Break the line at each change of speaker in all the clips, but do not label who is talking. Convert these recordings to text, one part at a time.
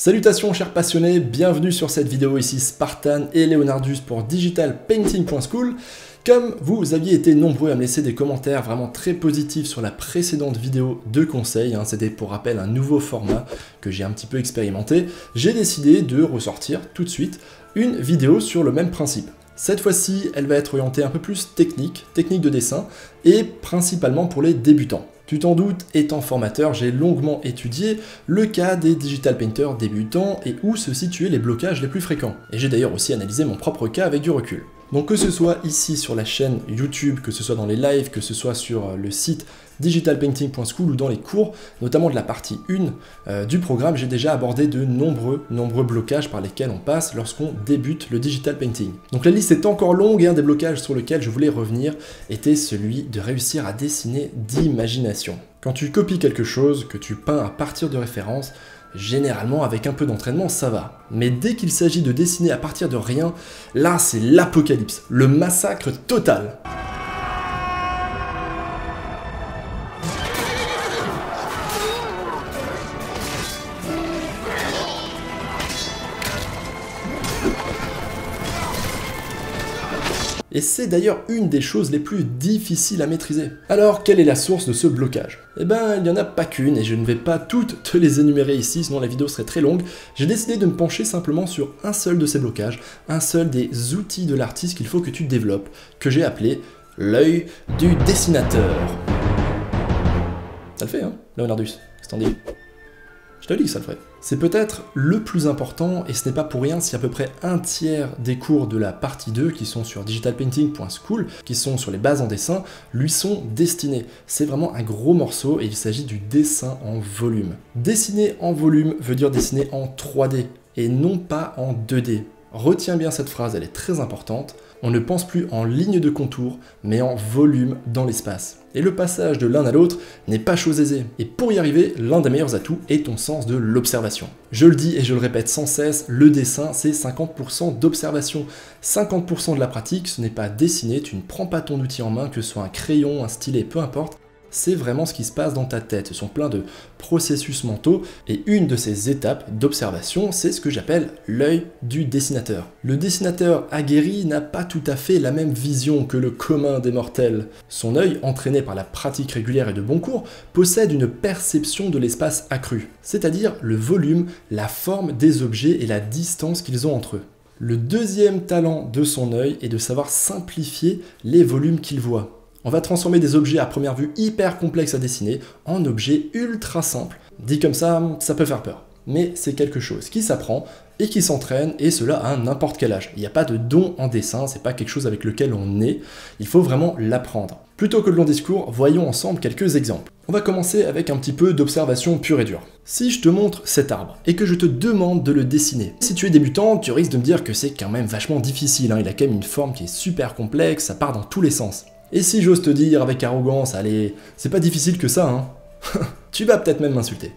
Salutations chers passionnés, bienvenue sur cette vidéo, ici Spartan et Leonardus pour digitalpainting.school. Comme vous aviez été nombreux à me laisser des commentaires vraiment très positifs sur la précédente vidéo de conseils, c'était pour rappel un nouveau format que j'ai un petit peu expérimenté, j'ai décidé de ressortir tout de suite une vidéo sur le même principe. Cette fois-ci, elle va être orientée un peu plus technique de dessin, et principalement pour les débutants. Tu t'en doutes, étant formateur, j'ai longuement étudié le cas des digital painters débutants et où se situaient les blocages les plus fréquents. Et j'ai d'ailleurs aussi analysé mon propre cas avec du recul. Donc que ce soit ici sur la chaîne YouTube, que ce soit dans les lives, que ce soit sur le site digitalpainting.school ou dans les cours, notamment de la partie 1 du programme, j'ai déjà abordé de nombreux blocages par lesquels on passe lorsqu'on débute le digital painting. Donc la liste est encore longue et un des blocages sur lesquels je voulais revenir était celui de réussir à dessiner d'imagination. Quand tu copies quelque chose, que tu peins à partir de références, généralement avec un peu d'entraînement ça va. Mais dès qu'il s'agit de dessiner à partir de rien, là c'est l'apocalypse, le massacre total. Et c'est d'ailleurs une des choses les plus difficiles à maîtriser. Alors, quelle est la source de ce blocage? Eh ben, il n'y en a pas qu'une, et je ne vais pas toutes te les énumérer ici, sinon la vidéo serait très longue. J'ai décidé de me pencher simplement sur un seul de ces blocages, un seul des outils de l'artiste qu'il faut que tu développes, que j'ai appelé l'œil du dessinateur. Ça le fait, hein, Leonardus? Qu'est-ce que t'en dis? Je te dis que ça le ferait. C'est peut-être le plus important, et ce n'est pas pour rien si à peu près un tiers des cours de la partie 2 qui sont sur digitalpainting.school, qui sont sur les bases en dessin, lui sont destinés. C'est vraiment un gros morceau et il s'agit du dessin en volume. Dessiner en volume veut dire dessiner en 3D et non pas en 2D. Retiens bien cette phrase, elle est très importante. On ne pense plus en ligne de contour, mais en volume dans l'espace. Et le passage de l'un à l'autre n'est pas chose aisée. Et pour y arriver, l'un des meilleurs atouts est ton sens de l'observation. Je le dis et je le répète sans cesse, le dessin c'est 50% d'observation. 50% de la pratique, ce n'est pas dessiner, tu ne prends pas ton outil en main, que ce soit un crayon, un stylet, peu importe. C'est vraiment ce qui se passe dans ta tête. Ce sont plein de processus mentaux et une de ces étapes d'observation, c'est ce que j'appelle l'œil du dessinateur. Le dessinateur aguerri n'a pas tout à fait la même vision que le commun des mortels. Son œil, entraîné par la pratique régulière et de bons cours, possède une perception de l'espace accrue, c'est-à-dire le volume, la forme des objets et la distance qu'ils ont entre eux. Le deuxième talent de son œil est de savoir simplifier les volumes qu'il voit. On va transformer des objets à première vue hyper complexes à dessiner en objets ultra simples. Dit comme ça peut faire peur. Mais c'est quelque chose qui s'apprend et qui s'entraîne, et cela à n'importe quel âge. Il n'y a pas de don en dessin, c'est pas quelque chose avec lequel on naît, il faut vraiment l'apprendre. Plutôt que de long discours, voyons ensemble quelques exemples. On va commencer avec un petit peu d'observation pure et dure. Si je te montre cet arbre et que je te demande de le dessiner, si tu es débutant, tu risques de me dire que c'est quand même vachement difficile, il a quand même une forme qui est super complexe, ça part dans tous les sens. Et si j'ose te dire avec arrogance, allez, c'est pas difficile que ça, tu vas peut-être même m'insulter.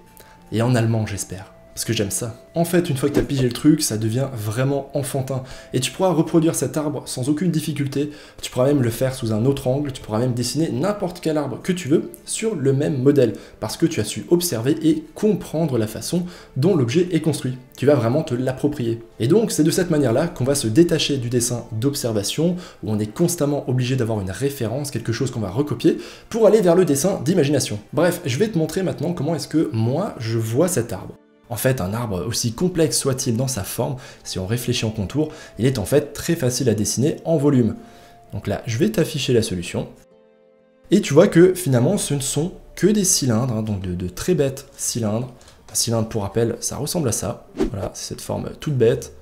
Et en allemand, j'espère. Parce que j'aime ça. En fait, une fois que tu as pigé le truc, ça devient vraiment enfantin. Et tu pourras reproduire cet arbre sans aucune difficulté. Tu pourras même le faire sous un autre angle. Tu pourras même dessiner n'importe quel arbre que tu veux sur le même modèle. Parce que tu as su observer et comprendre la façon dont l'objet est construit. Tu vas vraiment te l'approprier. Et donc, c'est de cette manière-là qu'on va se détacher du dessin d'observation, où on est constamment obligé d'avoir une référence, quelque chose qu'on va recopier, pour aller vers le dessin d'imagination. Bref, je vais te montrer maintenant comment est-ce que moi, je vois cet arbre. En fait, un arbre, aussi complexe soit-il dans sa forme, si on réfléchit en contour, il est en fait très facile à dessiner en volume. Donc là, je vais t'afficher la solution. Et tu vois que finalement, ce ne sont que des cylindres, donc de très bêtes cylindres. Un cylindre, pour rappel, ça ressemble à ça. Voilà, c'est cette forme toute bête.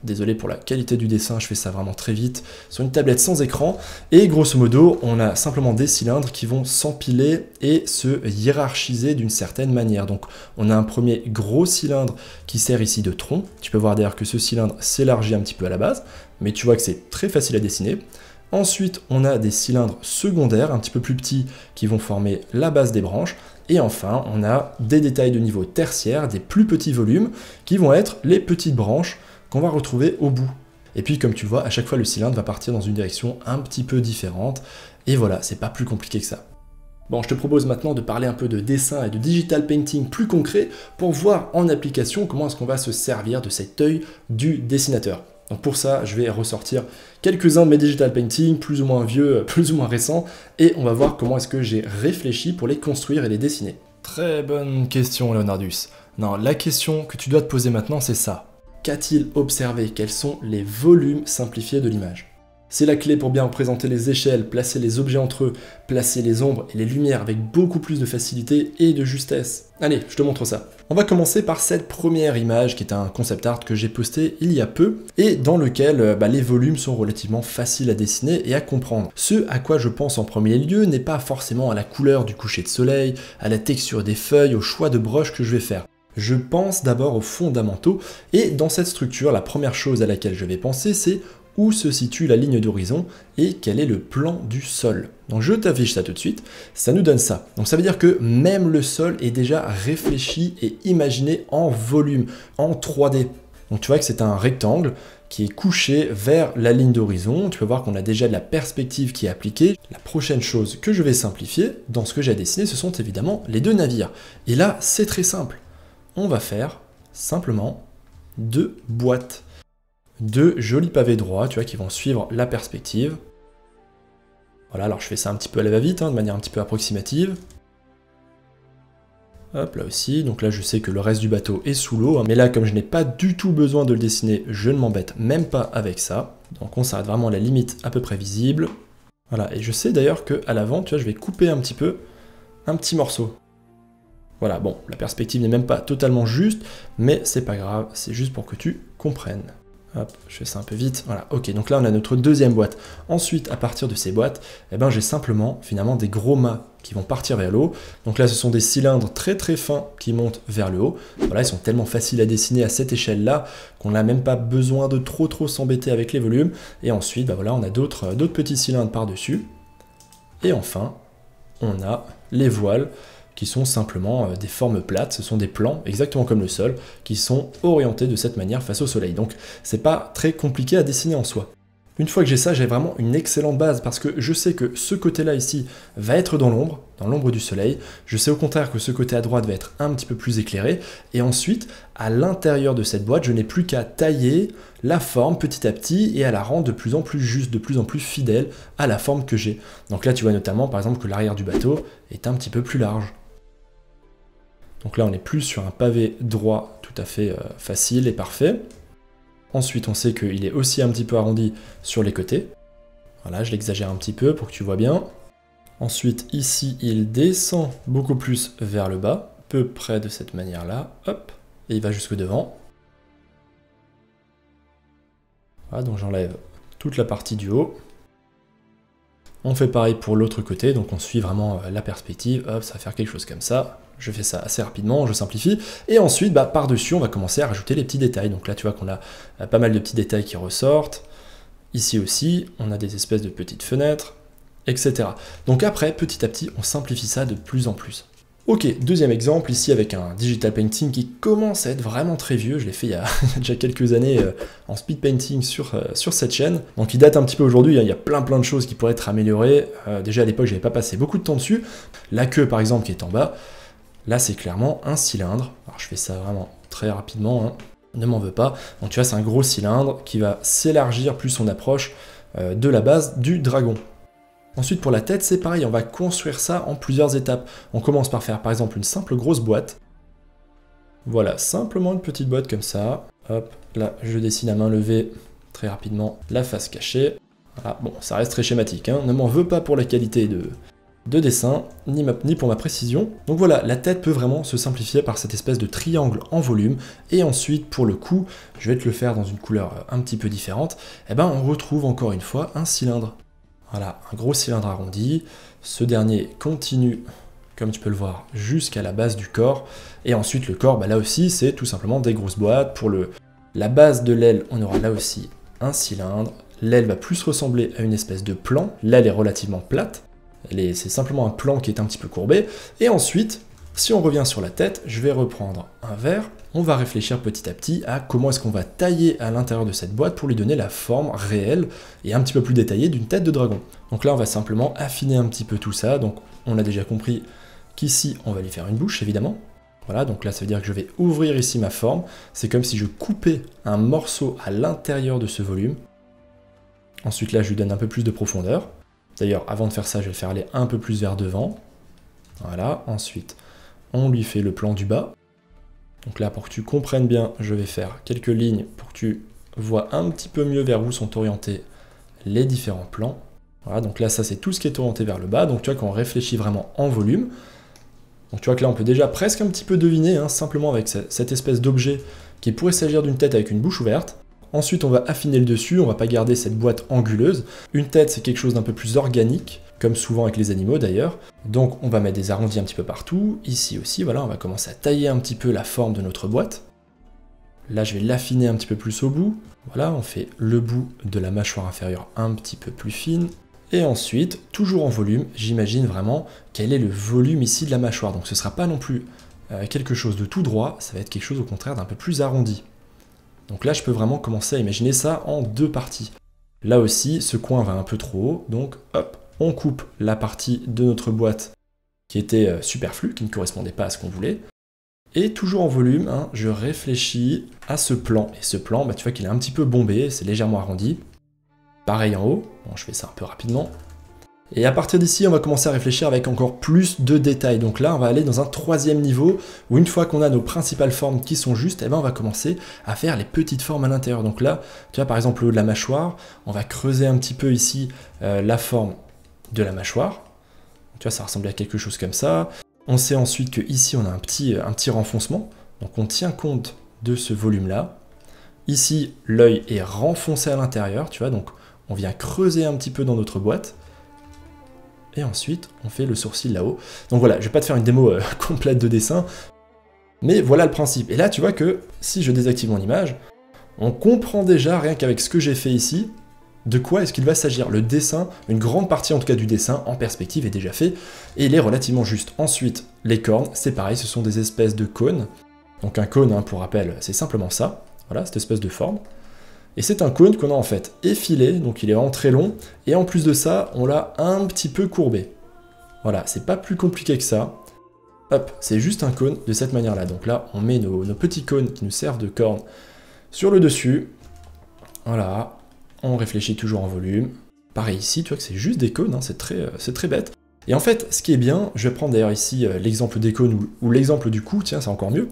Désolé pour la qualité du dessin, je fais ça vraiment très vite, sur une tablette sans écran, et grosso modo, on a simplement des cylindres qui vont s'empiler et se hiérarchiser d'une certaine manière. Donc on a un premier gros cylindre qui sert ici de tronc, tu peux voir d'ailleurs que ce cylindre s'élargit un petit peu à la base, mais tu vois que c'est très facile à dessiner. Ensuite, on a des cylindres secondaires, un petit peu plus petits, qui vont former la base des branches, et enfin, on a des détails de niveau tertiaire, des plus petits volumes, qui vont être les petites branches qu'on va retrouver au bout. Et puis comme tu le vois, à chaque fois le cylindre va partir dans une direction un petit peu différente, et voilà, c'est pas plus compliqué que ça. Bon, je te propose maintenant de parler un peu de dessin et de digital painting plus concret pour voir en application comment est-ce qu'on va se servir de cet œil du dessinateur. Donc pour ça, je vais ressortir quelques-uns de mes digital painting, plus ou moins vieux, plus ou moins récents, et on va voir comment est-ce que j'ai réfléchi pour les construire et les dessiner. Très bonne question, Leonardus. Non, la question que tu dois te poser maintenant, c'est ça. Qu'a-t-il observé? Quels sont les volumes simplifiés de l'image? C'est la clé pour bien représenter les échelles, placer les objets entre eux, placer les ombres et les lumières avec beaucoup plus de facilité et de justesse. Allez, je te montre ça. On va commencer par cette première image qui est un concept art que j'ai posté il y a peu et dans lequel les volumes sont relativement faciles à dessiner et à comprendre. Ce à quoi je pense en premier lieu n'est pas forcément à la couleur du coucher de soleil, à la texture des feuilles, au choix de brush que je vais faire. Je pense d'abord aux fondamentaux et dans cette structure, la première chose à laquelle je vais penser, c'est où se situe la ligne d'horizon et quel est le plan du sol. Donc je t'affiche ça tout de suite, ça nous donne ça. Donc ça veut dire que même le sol est déjà réfléchi et imaginé en volume, en 3D. Donc tu vois que c'est un rectangle qui est couché vers la ligne d'horizon. Tu peux voir qu'on a déjà de la perspective qui est appliquée. La prochaine chose que je vais simplifier dans ce que j'ai dessiné, ce sont évidemment les deux navires. Et là, c'est très simple. On va faire simplement deux boîtes. Deux jolis pavés droits, tu vois, qui vont suivre la perspective. Voilà, alors je fais ça un petit peu à la va-vite, de manière un petit peu approximative. Hop, là aussi, donc là je sais que le reste du bateau est sous l'eau, mais là comme je n'ai pas du tout besoin de le dessiner, je ne m'embête même pas avec ça. Donc on s'arrête vraiment à la limite à peu près visible. Voilà, et je sais d'ailleurs qu'à l'avant, tu vois, je vais couper un petit morceau. Voilà, bon, la perspective n'est même pas totalement juste, mais c'est pas grave, c'est juste pour que tu comprennes. Hop, je fais ça un peu vite, voilà, ok, donc là on a notre deuxième boîte. Ensuite, à partir de ces boîtes, j'ai simplement, finalement, des gros mâts qui vont partir vers le haut. Donc là, ce sont des cylindres très très fins qui montent vers le haut. Voilà, ils sont tellement faciles à dessiner à cette échelle-là qu'on n'a même pas besoin de trop s'embêter avec les volumes. Et ensuite, voilà, on a d'autres petits cylindres par-dessus. Et enfin, on a les voiles, qui sont simplement des formes plates, ce sont des plans, exactement comme le sol, qui sont orientés de cette manière face au soleil. Donc c'est pas très compliqué à dessiner en soi. Une fois que j'ai ça, j'ai vraiment une excellente base, parce que je sais que ce côté-là ici va être dans l'ombre du soleil, je sais au contraire que ce côté à droite va être un petit peu plus éclairé, et ensuite, à l'intérieur de cette boîte, je n'ai plus qu'à tailler la forme petit à petit, et à la rendre de plus en plus juste, de plus en plus fidèle à la forme que j'ai. Donc là, tu vois notamment, par exemple, que l'arrière du bateau est un petit peu plus large. Donc là, on est plus sur un pavé droit tout à fait facile et parfait. Ensuite, on sait qu'il est aussi un petit peu arrondi sur les côtés. Voilà, je l'exagère un petit peu pour que tu vois bien. Ensuite, ici, il descend beaucoup plus vers le bas, à peu près de cette manière-là. Hop, et il va jusque devant. Voilà, donc j'enlève toute la partie du haut. On fait pareil pour l'autre côté, donc on suit vraiment la perspective. Hop, ça va faire quelque chose comme ça. Je fais ça assez rapidement, je simplifie. Et ensuite, par-dessus, on va commencer à rajouter les petits détails. Donc là, tu vois qu'on a pas mal de petits détails qui ressortent. Ici aussi, on a des espèces de petites fenêtres, etc. Donc après, petit à petit, on simplifie ça de plus en plus. Ok, deuxième exemple, ici avec un digital painting qui commence à être vraiment très vieux. Je l'ai fait il y a déjà quelques années en speed painting sur cette chaîne. Donc il date un petit peu aujourd'hui, il y a plein de choses qui pourraient être améliorées. Déjà à l'époque, j'avais pas passé beaucoup de temps dessus. La queue, par exemple, qui est en bas. Là, c'est clairement un cylindre. Alors, je fais ça vraiment très rapidement, ne m'en veux pas. Donc, tu vois, c'est un gros cylindre qui va s'élargir plus on approche de la base du dragon. Ensuite, pour la tête, c'est pareil. On va construire ça en plusieurs étapes. On commence par faire, par exemple, une simple grosse boîte. Voilà, simplement une petite boîte comme ça. Hop, là, je dessine à main levée très rapidement la face cachée. Voilà, bon, ça reste très schématique. Ne m'en veux pas pour la qualité de dessin, ni pour ma précision. Donc voilà, la tête peut vraiment se simplifier par cette espèce de triangle en volume, et ensuite, pour le coup, je vais te le faire dans une couleur un petit peu différente, on retrouve encore une fois un cylindre. Voilà, un gros cylindre arrondi, ce dernier continue, comme tu peux le voir, jusqu'à la base du corps, et ensuite le corps, là aussi, c'est tout simplement des grosses boîtes. Pour la base de l'aile, on aura là aussi un cylindre, l'aile va plus ressembler à une espèce de plan, l'aile est relativement plate, c'est simplement un plan qui est un petit peu courbé, et ensuite, Si on revient sur la tête, je vais reprendre un verre. On va réfléchir petit à petit à comment est-ce qu'on va tailler à l'intérieur de cette boîte pour lui donner la forme réelle et un petit peu plus détaillée d'une tête de dragon. Donc là, on va simplement affiner un petit peu tout ça. Donc on a déjà compris qu'ici, on va lui faire une bouche, évidemment. Voilà, donc là, ça veut dire que je vais ouvrir ici ma forme. C'est comme si je coupais un morceau à l'intérieur de ce volume. Ensuite, là, je lui donne un peu plus de profondeur. D'ailleurs, avant de faire ça, je vais le faire aller un peu plus vers devant. Voilà, ensuite, on lui fait le plan du bas. Donc là, pour que tu comprennes bien, je vais faire quelques lignes pour que tu vois un petit peu mieux vers où sont orientés les différents plans. Voilà, donc là, ça, c'est tout ce qui est orienté vers le bas. Donc tu vois qu'on réfléchit vraiment en volume. Donc tu vois que là, on peut déjà presque un petit peu deviner, hein, simplement avec cette espèce d'objet qui pourrait s'agir d'une tête avec une bouche ouverte. Ensuite, on va affiner le dessus, on va pas garder cette boîte anguleuse. Une tête, c'est quelque chose d'un peu plus organique, comme souvent avec les animaux d'ailleurs. Donc on va mettre des arrondis un petit peu partout. Ici aussi, voilà, on va commencer à tailler un petit peu la forme de notre boîte. Là, je vais l'affiner un petit peu plus au bout. Voilà, on fait le bout de la mâchoire inférieure un petit peu plus fine. Et ensuite, toujours en volume, j'imagine vraiment quel est le volume ici de la mâchoire. Donc ce ne sera pas non plus quelque chose de tout droit, ça va être quelque chose au contraire d'un peu plus arrondi. Donc là, je peux vraiment commencer à imaginer ça en deux parties. Là aussi, ce coin va un peu trop haut, donc hop, on coupe la partie de notre boîte qui était superflue, qui ne correspondait pas à ce qu'on voulait. Et toujours en volume, hein, je réfléchis à ce plan. Et ce plan, bah, tu vois qu'il est un petit peu bombé, c'est légèrement arrondi. Pareil en haut, bon, je fais ça un peu rapidement. Et à partir d'ici, on va commencer à réfléchir avec encore plus de détails. Donc là, on va aller dans un troisième niveau, où une fois qu'on a nos principales formes qui sont justes, eh ben on va commencer à faire les petites formes à l'intérieur. Donc là, tu vois, par exemple, le haut de la mâchoire, on va creuser un petit peu ici la forme de la mâchoire. Tu vois, ça ressemble à quelque chose comme ça. On sait ensuite que ici, on a un petit renfoncement. Donc on tient compte de ce volume-là. Ici, l'œil est renfoncé à l'intérieur, tu vois, donc on vient creuser un petit peu dans notre boîte. Et ensuite, on fait le sourcil là-haut. Donc voilà, je vais pas te faire une démo complète de dessin, mais voilà le principe. Et là, tu vois que si je désactive mon image, on comprend déjà, rien qu'avec ce que j'ai fait ici, de quoi est-ce qu'il va s'agir. Le dessin, une grande partie en tout cas du dessin en perspective est déjà fait, et il est relativement juste. Ensuite, les cornes, c'est pareil, ce sont des espèces de cônes. Donc un cône, hein, pour rappel, c'est simplement ça. Voilà, cette espèce de forme. Et c'est un cône qu'on a en fait effilé, donc il est vraiment très long, et en plus de ça, on l'a un petit peu courbé. Voilà, c'est pas plus compliqué que ça. Hop, c'est juste un cône de cette manière-là. Donc là, on met nos petits cônes qui nous servent de cornes sur le dessus. Voilà, on réfléchit toujours en volume. Pareil ici, tu vois que c'est juste des cônes, hein, c'est très bête. Et en fait, ce qui est bien, je vais prendre d'ailleurs ici l'exemple des cônes ou l'exemple du cou, tiens, c'est encore mieux.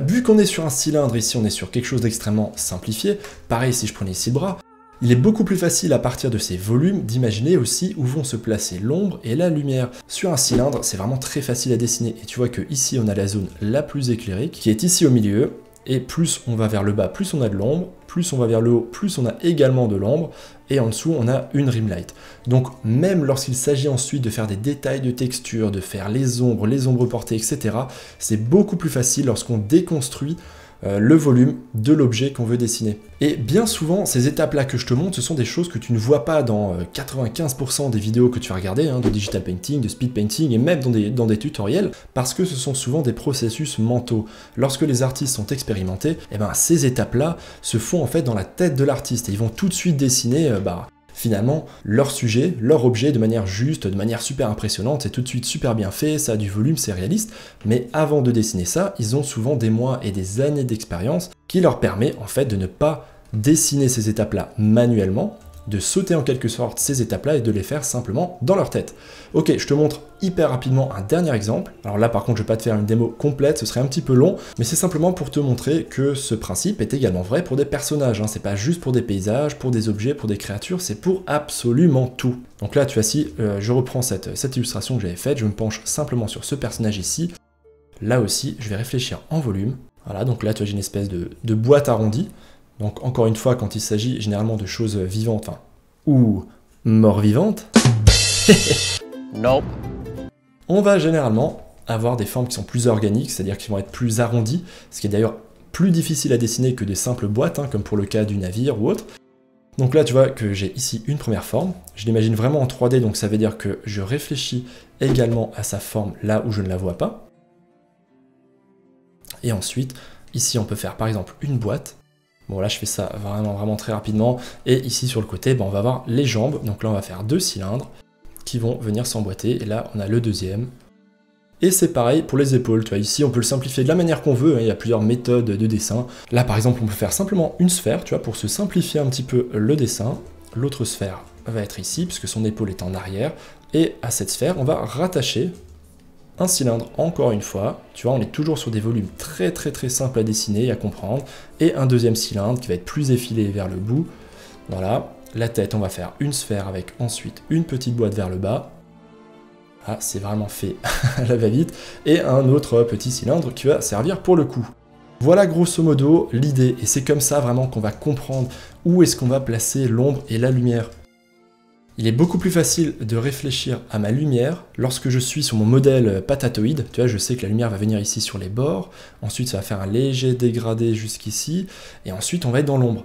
Vu qu'on est sur un cylindre, ici on est sur quelque chose d'extrêmement simplifié, pareil si je prenais ici le bras, il est beaucoup plus facile à partir de ces volumes d'imaginer aussi où vont se placer l'ombre et la lumière. Sur un cylindre, c'est vraiment très facile à dessiner, et tu vois que ici on a la zone la plus éclairée, qui est ici au milieu, et plus on va vers le bas, plus on a de l'ombre, plus on va vers le haut, plus on a également de l'ombre, et en dessous on a une rim light. Donc même lorsqu'il s'agit ensuite de faire des détails de texture, de faire les ombres portées, etc., c'est beaucoup plus facile lorsqu'on déconstruit le volume de l'objet qu'on veut dessiner. Et bien souvent, ces étapes-là que je te montre, ce sont des choses que tu ne vois pas dans 95% des vidéos que tu vas regarder, hein, de digital painting, de speed painting, et même dans des tutoriels, parce que ce sont souvent des processus mentaux. Lorsque les artistes sont expérimentés, eh ben, ces étapes-là se font en fait dans la tête de l'artiste, et ils vont tout de suite dessiner finalement leur sujet, leur objet de manière juste, de manière super impressionnante, c'est tout de suite super bien fait, ça a du volume, c'est réaliste, mais avant de dessiner ça, ils ont souvent des mois et des années d'expérience qui leur permet en fait de ne pas dessiner ces étapes-là manuellement, de sauter en quelque sorte ces étapes-là et de les faire simplement dans leur tête. Ok, je te montre hyper rapidement un dernier exemple. Alors là par contre je vais pas te faire une démo complète, ce serait un petit peu long, mais c'est simplement pour te montrer que ce principe est également vrai pour des personnages, hein. C'est pas juste pour des paysages, pour des objets, pour des créatures, c'est pour absolument tout. Donc là tu vois si je reprends cette illustration que j'avais faite, je me penche simplement sur ce personnage ici. Là aussi je vais réfléchir en volume. Voilà, donc là tu vois j'ai une espèce de boîte arrondie. Donc encore une fois, quand il s'agit généralement de choses vivantes, enfin, ou mort-vivantes,
nope.
On va généralement avoir des formes qui sont plus organiques, c'est-à-dire qui vont être plus arrondies, ce qui est d'ailleurs plus difficile à dessiner que des simples boîtes, hein, comme pour le cas du navire ou autre. Donc là, tu vois que j'ai ici une première forme, je l'imagine vraiment en 3D, donc ça veut dire que je réfléchis également à sa forme là où je ne la vois pas. Et ensuite, ici on peut faire par exemple une boîte. Bon là je fais ça vraiment très rapidement. Et ici sur le côté, on va avoir les jambes. Donc là on va faire 2 cylindres qui vont venir s'emboîter. Et là on a le deuxième. Et c'est pareil pour les épaules. Tu vois, ici on peut le simplifier de la manière qu'on veut. Il y a plusieurs méthodes de dessin. Là par exemple on peut faire simplement une sphère, tu vois, pour se simplifier un petit peu le dessin. L'autre sphère va être ici puisque son épaule est en arrière. Et à cette sphère on va rattacher un cylindre encore une fois, tu vois, on est toujours sur des volumes très simples à dessiner et à comprendre, et un deuxième cylindre qui va être plus effilé vers le bout. Voilà, la tête, on va faire une sphère avec ensuite une petite boîte vers le bas. Ah, c'est vraiment fait à la va-vite, et un autre petit cylindre qui va servir pour le coup. Voilà grosso modo l'idée, et c'est comme ça vraiment qu'on va comprendre où est-ce qu'on va placer l'ombre et la lumière. Il est beaucoup plus facile de réfléchir à ma lumière lorsque je suis sur mon modèle patatoïde. Tu vois, je sais que la lumière va venir ici sur les bords, ensuite ça va faire un léger dégradé jusqu'ici, et ensuite on va être dans l'ombre.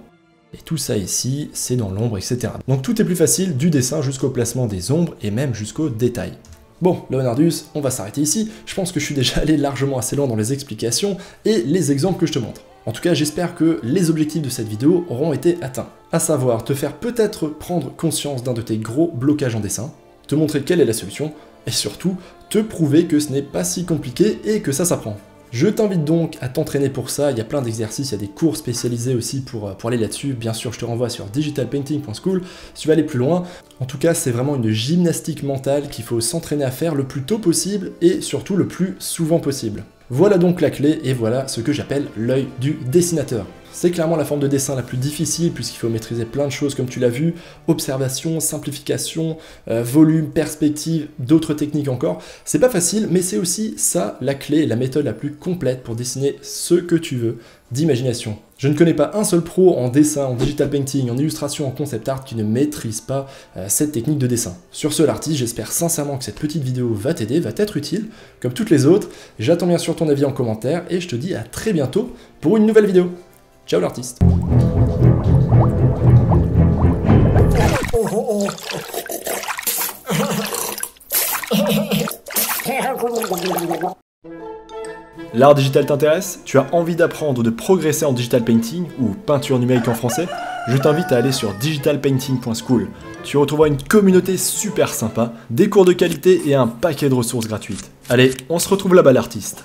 Et tout ça ici, c'est dans l'ombre, etc. Donc tout est plus facile du dessin jusqu'au placement des ombres et même jusqu'au détail. Bon, Leonardus, on va s'arrêter ici. Je pense que je suis déjà allé largement assez loin dans les explications et les exemples que je te montre. En tout cas, j'espère que les objectifs de cette vidéo auront été atteints. À savoir, te faire peut-être prendre conscience d'un de tes gros blocages en dessin, te montrer quelle est la solution, et surtout, te prouver que ce n'est pas si compliqué et que ça s'apprend. Je t'invite donc à t'entraîner pour ça, il y a plein d'exercices, il y a des cours spécialisés aussi pour aller là-dessus. Bien sûr, je te renvoie sur digitalpainting.school si tu veux aller plus loin. En tout cas, c'est vraiment une gymnastique mentale qu'il faut s'entraîner à faire le plus tôt possible et surtout le plus souvent possible. Voilà donc la clé et voilà ce que j'appelle l'œil du dessinateur. C'est clairement la forme de dessin la plus difficile puisqu'il faut maîtriser plein de choses comme tu l'as vu, observation, simplification, volume, perspective, d'autres techniques encore. C'est pas facile, mais c'est aussi ça la clé et la méthode la plus complète pour dessiner ce que tu veux d'imagination. Je ne connais pas un seul pro en dessin, en digital painting, en illustration, en concept art qui ne maîtrise pas cette technique de dessin. Sur ce, l'artiste, j'espère sincèrement que cette petite vidéo va t'aider, va t'être utile, comme toutes les autres. J'attends bien sûr ton avis en commentaire et je te dis à très bientôt pour une nouvelle vidéo. Ciao l'artiste. L'art digital t'intéresse? Tu as envie d'apprendre ou de progresser en digital painting ou peinture numérique en français? Je t'invite à aller sur digitalpainting.school. Tu retrouveras une communauté super sympa, des cours de qualité et un paquet de ressources gratuites. Allez, on se retrouve là-bas l'artiste.